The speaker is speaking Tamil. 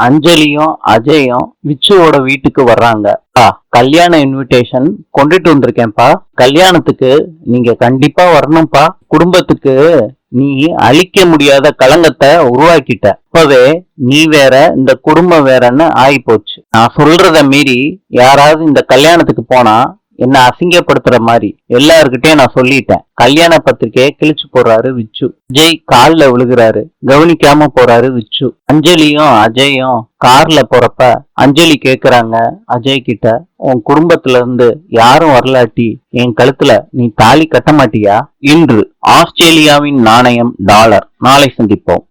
அஞ்சலியும் அஜயும் விச்சுவோட வீட்டுக்கு வர்றாங்க. கல்யாண இன்விடேஷன் கொண்டுட்டு வந்திருக்கேன்ப்பா. கல்யாணத்துக்கு நீங்க கண்டிப்பா வரணும்ப்பா. குடும்பத்துக்கு நீ அழிக்க முடியாத களங்கத்தை உருவாக்கிட்ட. இப்பவே நீ வேற இந்த குடும்பம் வேறன்னு ஆகி போச்சு. நான் சொல்றத மீறி யாராவது இந்த கல்யாணத்துக்கு போனா என்ன அசிங்கப்படுத்துற மாதிரி எல்லாருக்கிட்டையும் நான் சொல்லிட்டேன். கல்யாண பத்திரிக்கையை கிழிச்சு போடுறாரு விச்சு. அஜய் கால்ல விழுகிறாரு. கவனிக்காம போறாரு விச்சு. அஞ்சலியும் அஜயும் கார்ல போறப்ப அஞ்சலி கேக்குறாங்க அஜய் கிட்ட, உன் குடும்பத்துல இருந்து யாரும் வரலாட்டி என் கழுத்துல நீ தாலி கட்ட மாட்டியா? இன்று ஆஸ்திரேலியாவின் நாணயம் டாலர். நாளை சந்திப்போம்.